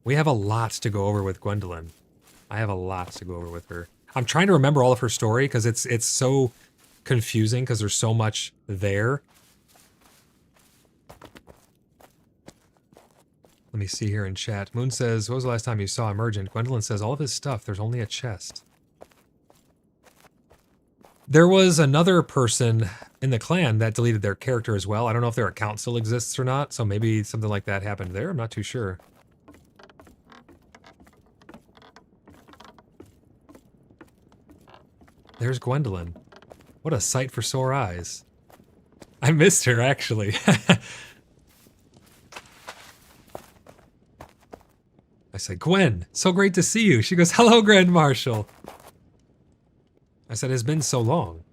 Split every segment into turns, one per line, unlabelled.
We have a lot to go over with Gwendolyn. I have a lot to go over with her. I'm trying to remember all of her story because it's so confusing because there's so much there. Let me see here in chat. Moon says, what was the last time you saw Emergent? Gwendolyn says, all of his stuff. There's only a chest. There was another person in the clan that deleted their character as well. I don't know if their account still exists or not, so maybe something like that happened there. I'm not too sure. There's Gwendolyn. What a sight for sore eyes. I missed her, actually. I said, Gwen, so great to see you. She goes, hello, Grand Marshal. I said, it's been so long.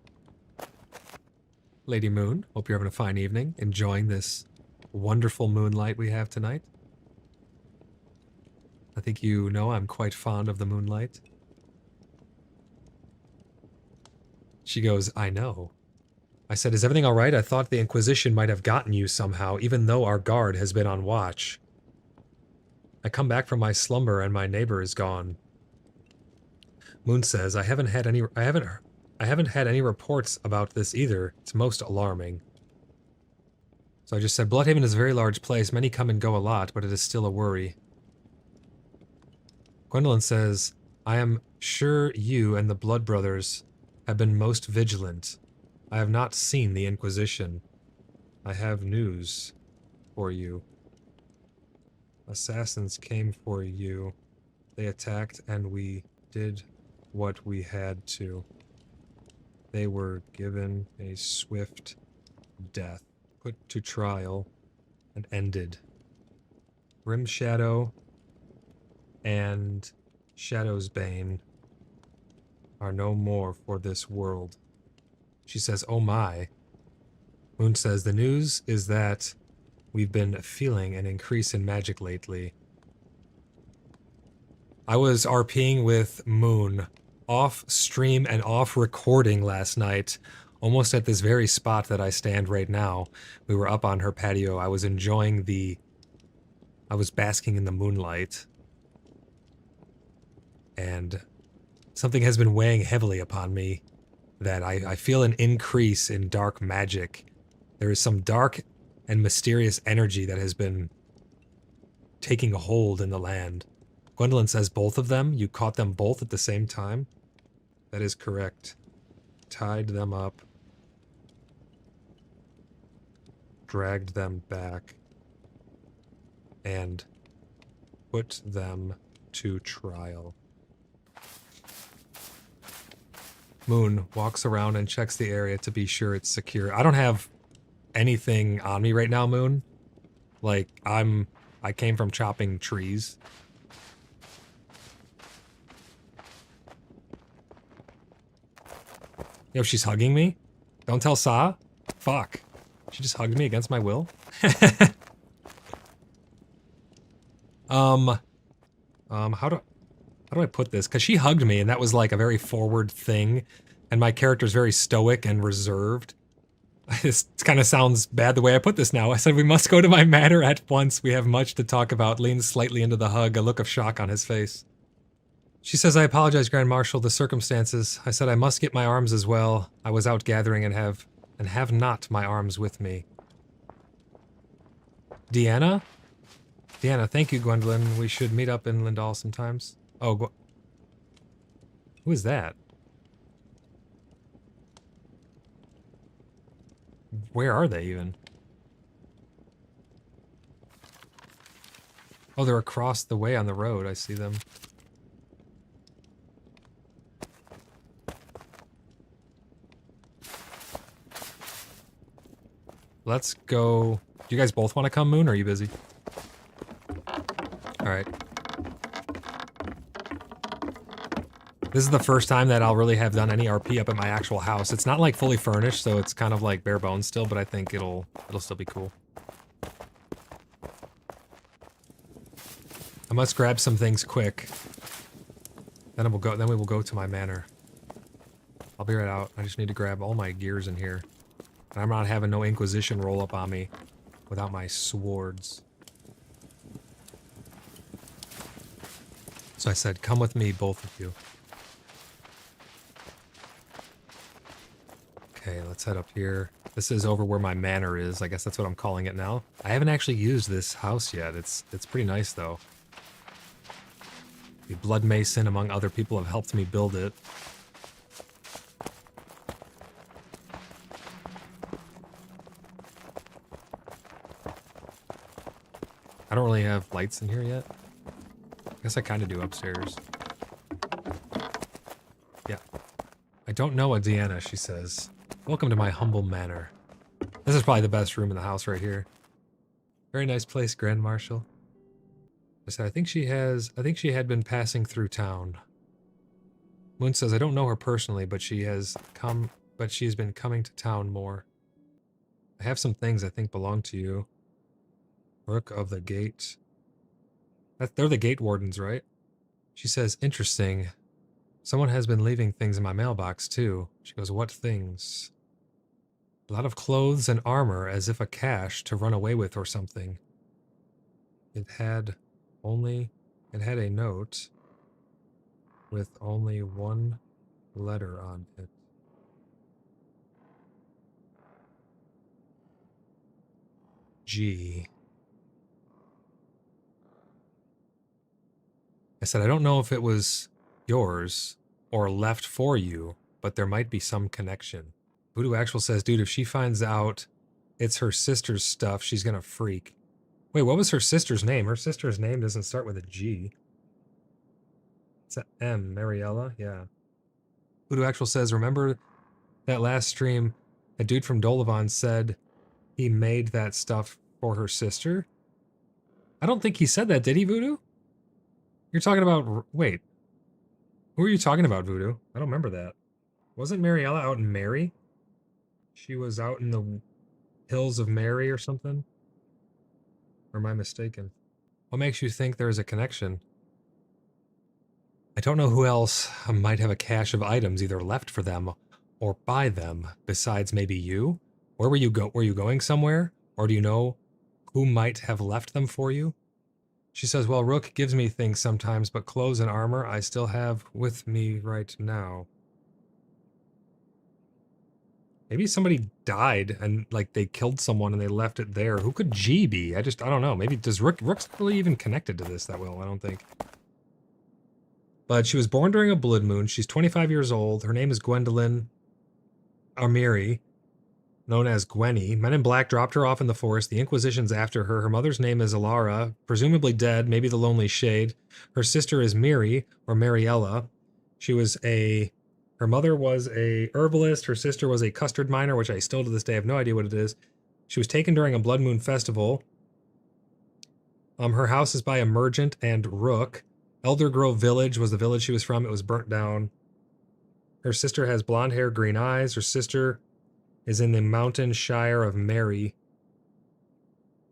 Lady Moon, hope you're having a fine evening, enjoying this wonderful moonlight we have tonight. I think you know I'm quite fond of the moonlight. She goes, I know. I said, is everything all right? I thought the Inquisition might have gotten you somehow, even though our guard has been on watch. I come back from my slumber and my neighbor is gone. Moon says, I haven't had any reports about this either. It's most alarming. So I just said, Bloodhaven is a very large place. Many come and go a lot, but it is still a worry. Gwendolyn says, I am sure you and the Blood Brothers have been most vigilant. I have not seen the Inquisition. I have news for you. Assassins came for you. They attacked and we did what we had to. They were given a swift death, put to trial, and ended. Grim Shadow and Shadow's Bane are no more for this world. She says, oh my. Moon says, the news is that we've been feeling an increase in magic lately. I was RPing with Moon off stream and off recording last night, almost at this very spot that I stand right now. We were up on her patio. I was basking in the moonlight. And something has been weighing heavily upon me that I feel an increase in dark magic. There is some dark and mysterious energy that has been taking a hold in the land. Gwendolyn says both of them? You caught them both at the same time? That is correct. Tied them up. Dragged them back. And put them to trial. Moon walks around and checks the area to be sure it's secure. I don't have anything on me right now, Moon. Like, I came from chopping trees. Yo, she's hugging me? Don't tell Sa? Fuck. She just hugged me against my will? How do I put this? Because she hugged me, and that was like a very forward thing, and my character's very stoic and reserved. This kind of sounds bad the way I put this now. I said, we must go to my manor at once. We have much to talk about. Leans slightly into the hug, a look of shock on his face. She says, I apologize, Grand Marshal, the circumstances. I said I must get my arms as well. I was out gathering and have not my arms with me. Deanna? Deanna, thank you, Gwendolyn. We should meet up in Lindal sometimes. Oh, who is that? Where are they, even? Oh, they're across the way on the road. I see them. Let's go. Do you guys both want to come, Moon, or are you busy? Alright. This is the first time that I'll really have done any RP up at my actual house. It's not like fully furnished, so it's kind of like bare bones still, but I think it'll still be cool. I must grab some things quick. Then we will go to my manor. I'll be right out. I just need to grab all my gears in here. And I'm not having no Inquisition roll up on me without my swords. So I said, come with me, both of you. Okay, let's head up here. This is over where my manor is. I guess that's what I'm calling it now. I haven't actually used this house yet. It's pretty nice, though. The Blood Mason, among other people, have helped me build it. I don't really have lights in here yet. I guess I kind of do upstairs. Yeah. I don't know a Deanna, she says. Welcome to my humble manor. This is probably the best room in the house right here. Very nice place, Grand Marshal. I said, I think she had been passing through town. Moon says, I don't know her personally, but she's been coming to town more. I have some things I think belong to you. Rook of the Gate. They're the gate wardens, right? She says, interesting. Someone has been leaving things in my mailbox, too. She goes, what things? A lot of clothes and armor, as if a cache to run away with or something. It had a note with only one letter on it. G. I said, I don't know if it was yours or left for you, but there might be some connection. Voodoo Actual says, dude, if she finds out it's her sister's stuff, she's gonna freak. Wait, what was her sister's name? Her sister's name doesn't start with a G. It's a M. Mariella? Yeah. Voodoo Actual says, remember that last stream, a dude from Dolavan said he made that stuff for her sister? I don't think he said that, did he, Voodoo? You're talking about... Wait. Who are you talking about, Voodoo? I don't remember that. Wasn't Mariella out in Mary? She was out in the hills of Mary or something? Or am I mistaken? What makes you think there is a connection? I don't know who else might have a cache of items either left for them or by them, besides maybe you? Where were you going somewhere? Or do you know who might have left them for you? She says, well, Rook gives me things sometimes, but clothes and armor I still have with me right now. Maybe somebody died and, like, they killed someone and they left it there. Who could G be? I don't know. Maybe, does Rook's really even connected to this that well? I don't think. But she was born during a blood moon. She's 25 years old. Her name is Gwendolyn Armiri, known as Gwenny. Men in Black dropped her off in the forest. The Inquisition's after her. Her mother's name is Alara, presumably dead, maybe the Lonely Shade. Her sister is Miri, or Mariella. Her mother was a herbalist. Her sister was a custard miner, which I still to this day have no idea what it is. She was taken during a blood moon festival. Her house is by a merchant and Rook. Elder Grove Village was the village she was from. It was burnt down. Her sister has blonde hair, green eyes. Her sister is in the mountain shire of Mary.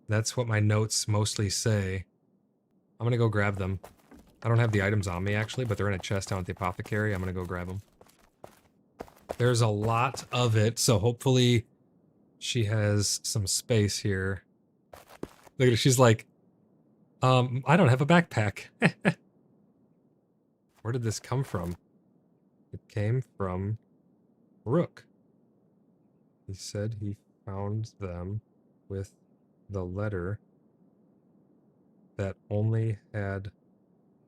That's what my notes mostly say. I'm gonna go grab them. I don't have the items on me, actually, but they're in a chest down at the apothecary. I'm gonna go grab them. There's a lot of it, so hopefully she has some space here. Look at her, she's like, I don't have a backpack. Where did this come from? It came from Rook. He said he found them with the letter that only had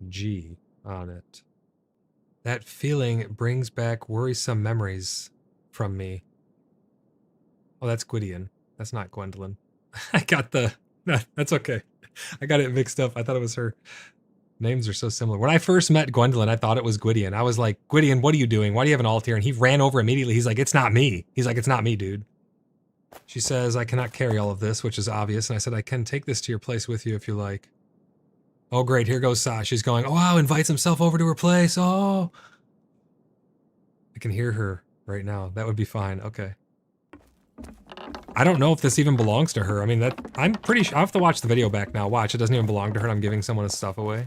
G on it. That feeling brings back worrisome memories from me. Oh, that's Gwydion. That's not Gwendolyn. I got that's okay. I got it mixed up. I thought it was her. Names are so similar. When I first met Gwendolyn, I thought it was Gwydion. I was like, Gwydion, what are you doing? Why do you have an alt here? And he ran over immediately. He's like, it's not me. He's like, it's not me, dude. She says, I cannot carry all of this, which is obvious. And I said, I can take this to your place with you if you like. Oh, great. Here goes Sash. She's going, oh, wow, invites himself over to her place. Oh. I can hear her right now. That would be fine. Okay. I don't know if this even belongs to her. I mean, I'm pretty sure. I'll have to watch the video back now. Watch, it doesn't even belong to her and I'm giving someone his stuff away.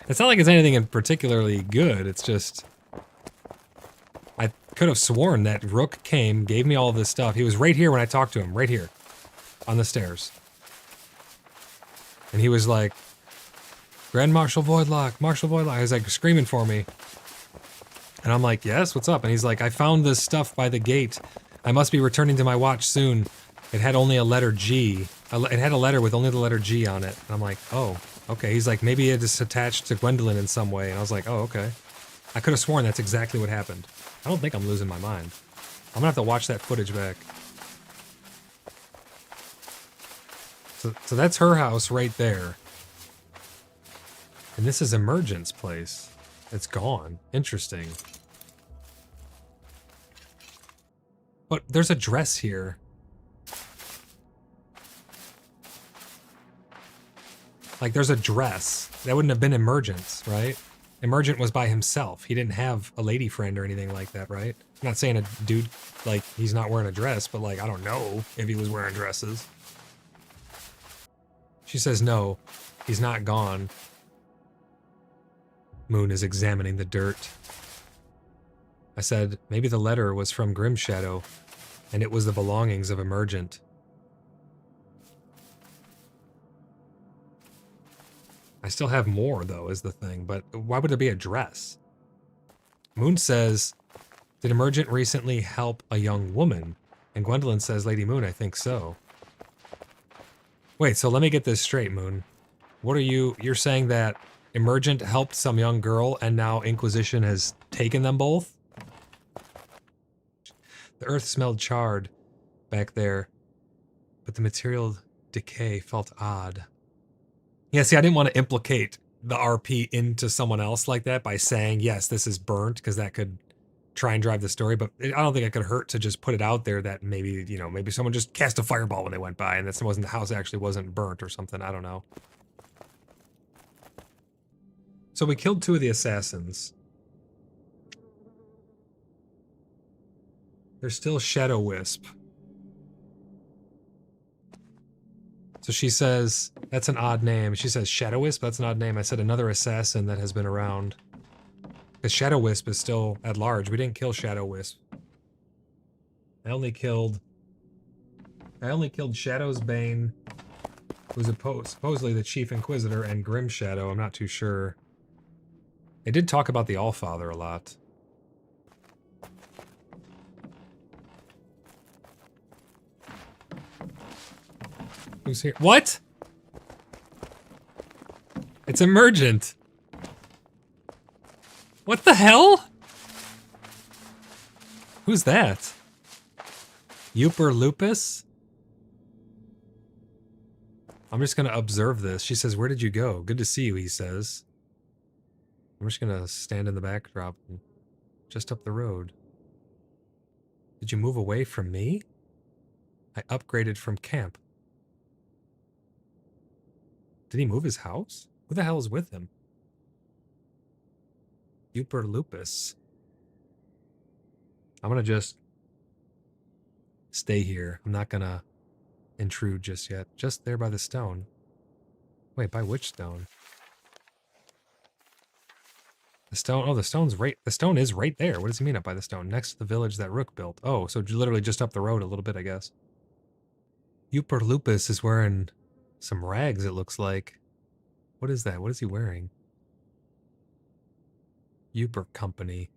It's not like it's anything in particularly good. It's just... I could have sworn that Rook came, gave me all of this stuff. He was right here when I talked to him. Right here. On the stairs. And he was like... Grand Marshal Voidlock, Marshal Voidlock. He's like screaming for me. And I'm like, yes, what's up? And he's like, I found this stuff by the gate. I must be returning to my watch soon. It had only a letter G. It had a letter with only the letter G on it. And I'm like, oh, okay. He's like, maybe it is attached to Gwendolyn in some way. And I was like, oh, okay. I could have sworn that's exactly what happened. I don't think I'm losing my mind. I'm gonna have to watch that footage back. So that's her house right there. And this is Emergent's place. It's gone. Interesting. But there's a dress here. Like, there's a dress. That wouldn't have been Emergent's, right? Emergent was by himself. He didn't have a lady friend or anything like that, right? I'm not saying a dude, like, he's not wearing a dress, but, like, I don't know if he was wearing dresses. She says no, he's not gone. Moon is examining the dirt. I said, maybe the letter was from Grimshadow, and it was the belongings of Emergent. I still have more, though, is the thing, but why would there be a dress? Moon says, did Emergent recently help a young woman? And Gwendolyn says, Lady Moon, I think so. Wait, so let me get this straight, Moon. What are you're saying that Emergent helped some young girl and now Inquisition has taken them both? The earth smelled charred back there, but the material decay felt odd. Yeah, see, I didn't want to implicate the RP into someone else like that by saying, yes, this is burnt, because that could try and drive the story, but I don't think it could hurt to just put it out there that maybe, you know, maybe someone just cast a fireball when they went by and this wasn't, the house actually wasn't burnt or something, I don't know. So we killed 2 of the assassins. There's still Shadow Wisp. So she says, that's an odd name. She says Shadow Wisp, that's an odd name. I said another assassin that has been around. Because Shadow Wisp is still at large. We didn't kill Shadow Wisp. I only killed Shadow's Bane, who's supposedly the Chief Inquisitor, and Grim Shadow. I'm not too sure. They did talk about the Allfather a lot. Who's here? What? It's Emergent. What the hell? Who's that? Uper Lupus? I'm just gonna observe this. She says, where did you go? Good to see you, he says. I'm just gonna stand in the backdrop and just up the road. Did you move away from me? I upgraded from camp. Did he move his house? Who the hell is with him? Uper Lupus. I'm gonna just stay here. I'm not gonna intrude just yet. Just there by the stone. Wait, by which stone? The stone, oh, the stone's right, the stone is right there. What does he mean up by the stone? Next to the village that Rook built. Oh, so literally just up the road a little bit, I guess. Uper Lupus is wearing some rags, it looks like. What is that? What is he wearing? Uper Company.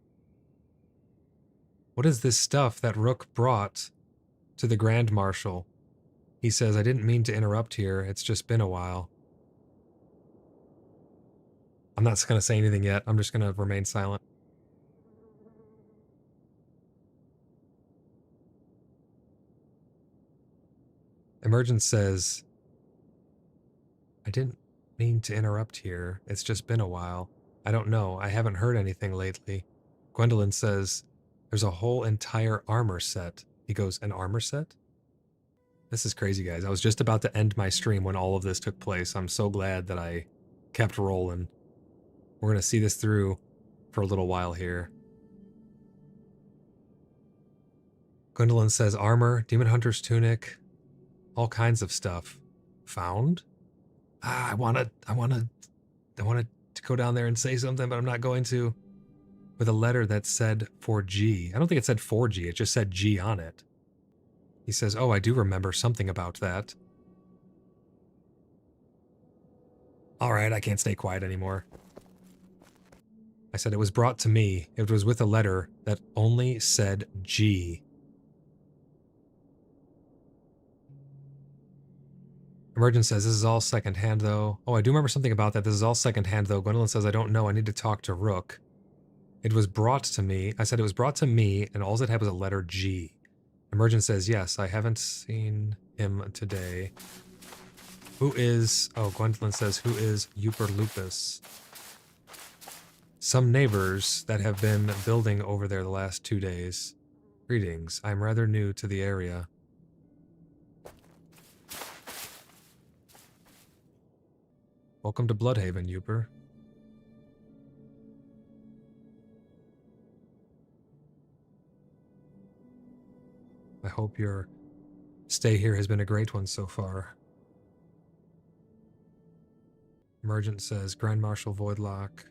What is this stuff that Rook brought to the Grand Marshal? He says, I didn't mean to interrupt here. It's just been a while. I'm not going to say anything yet. I'm just going to remain silent. Emergent says, I didn't mean to interrupt here. It's just been a while. I don't know. I haven't heard anything lately. Gwendolyn says, there's a whole entire armor set. He goes, an armor set? This is crazy, guys. I was just about to end my stream when all of this took place. I'm so glad that I kept rolling. We're going to see this through for a little while here. Gwendolyn says armor, demon hunter's tunic, all kinds of stuff. Found? I wanted to go down there and say something, but I'm not going to. With a letter that said 4G. I don't think it said 4G, it just said G on it. He says, oh, I do remember something about that. Alright, I can't stay quiet anymore. I said it was brought to me. It was with a letter that only said G. Emergent says, this is all secondhand, though. Oh, I do remember something about that. This is all secondhand, though. Gwendolyn says, I don't know. I need to talk to Rook. It was brought to me. I said it was brought to me, and all it had was a letter G. Emergent says, yes, I haven't seen him today. Who is... Oh, Gwendolyn says, who is Uper Lupus? Some neighbors that have been building over there the last 2 days. Greetings. I'm rather new to the area. Welcome to Bloodhaven, Uper. I hope your stay here has been a great one so far. Emergent says, Grand Marshal Voidlock.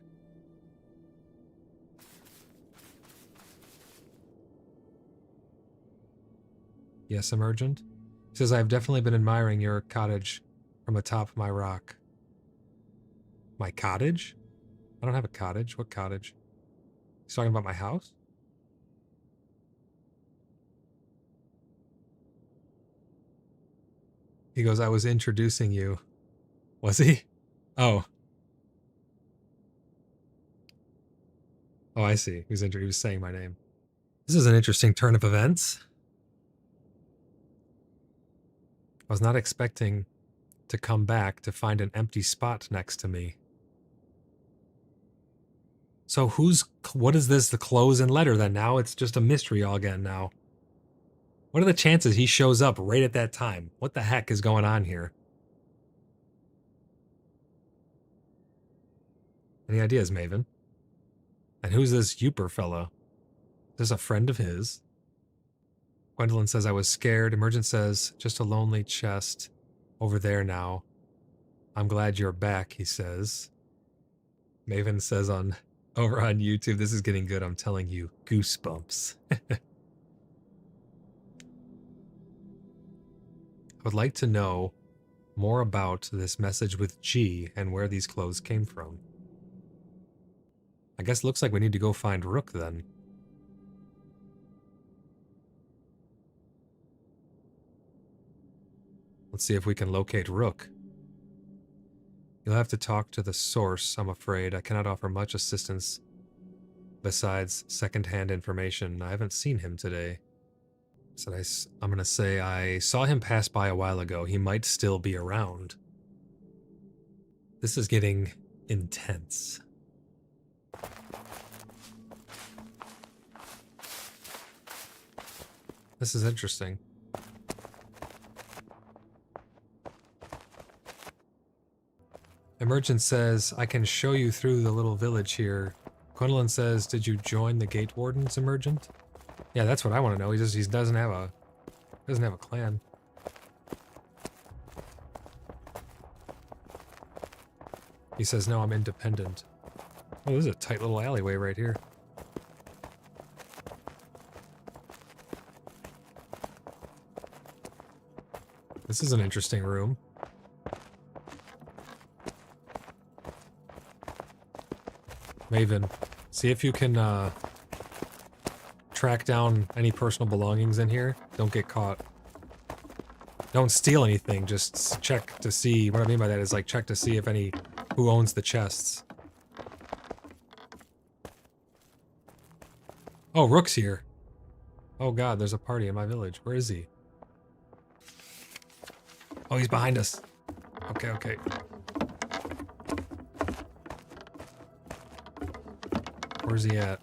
Yes, Emergent? He says, I've definitely been admiring your cottage from atop my rock. My cottage? I don't have a cottage. What cottage? He's talking about my house? He goes, I was introducing you. Was he? Oh. Oh, I see. He was saying my name. This is an interesting turn of events. I was not expecting to come back to find an empty spot next to me. So what is this, the close and letter then? Now it's just a mystery all again now. What are the chances he shows up right at that time? What the heck is going on here? Any ideas, Maven? And who's this Uper fellow? Is this a friend of his? Gwendolyn says, I was scared. Emergent says, just a lonely chest over there now. I'm glad you're back, he says. Maven says over on YouTube, this is getting good, I'm telling you. Goosebumps. I would like to know more about this message with G and where these clothes came from. I guess it looks like we need to go find Rook then. Let's see if we can locate Rook. You'll have to talk to the source, I'm afraid. I cannot offer much assistance besides second-hand information. I haven't seen him today. So I'm going to say I saw him pass by a while ago. He might still be around. This is getting intense. This is interesting. Emergent says, I can show you through the little village here. Gwendolyn says, did you join the Gate Wardens, Emergent? Yeah, that's what I want to know. He doesn't have a clan. He says, no, I'm independent. Oh, this is a tight little alleyway right here. This is an interesting room. Maven, see if you can track down any personal belongings in here. Don't get caught. Don't steal anything, just check to see. What I mean by that is like check to see if who owns the chests. Oh, Rook's here. Oh god, there's a party in my village. Where is he? Oh, he's behind us. Okay, okay. Where's he at?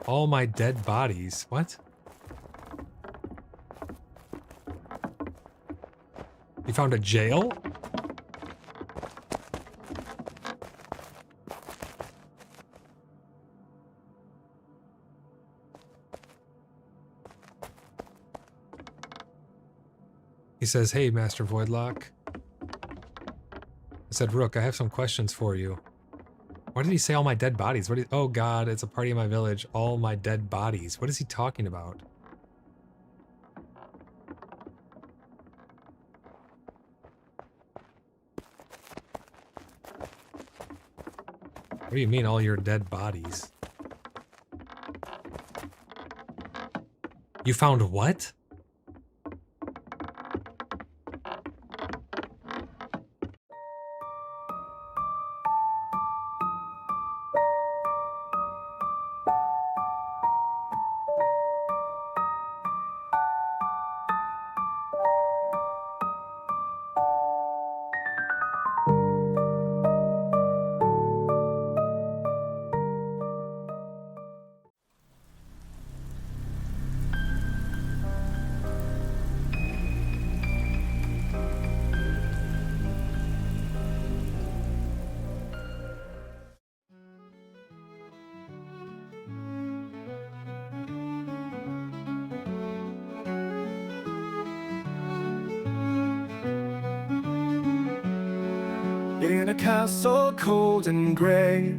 All my dead bodies. What? You found a jail? He says, hey, Master Voidlock. I said, Rook, I have some questions for you. Why did he say all my dead bodies? Oh god, it's a party in my village. All my dead bodies. What is he talking about? What do you mean, all your dead bodies? You found what?
In a castle cold and grey,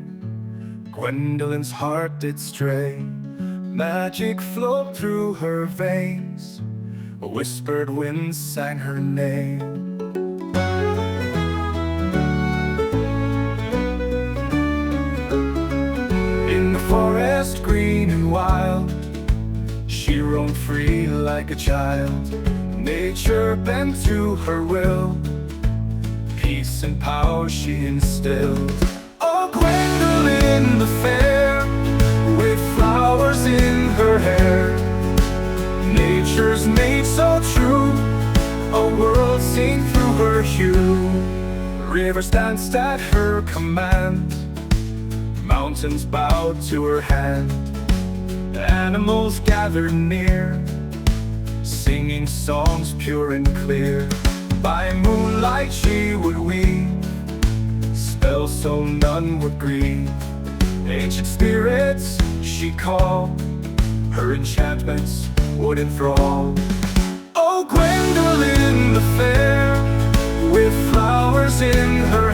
Gwendolyn's heart did stray. Magic flowed through her veins, a whispered wind sang her name. In the forest green and wild, she roamed free like a child. Nature bent to her will, peace and power she instilled. Oh, Gwendolyn the fair, with flowers in her hair, nature's made so true, a world seen through her hue. Rivers danced at her command, mountains bowed to her hand. Animals gathered near, singing songs pure and clear. By moonlight she would weave spells so none would grieve. Ancient spirits she called, her enchantments would enthrall. Oh, Gwendolyn the fair, with flowers in her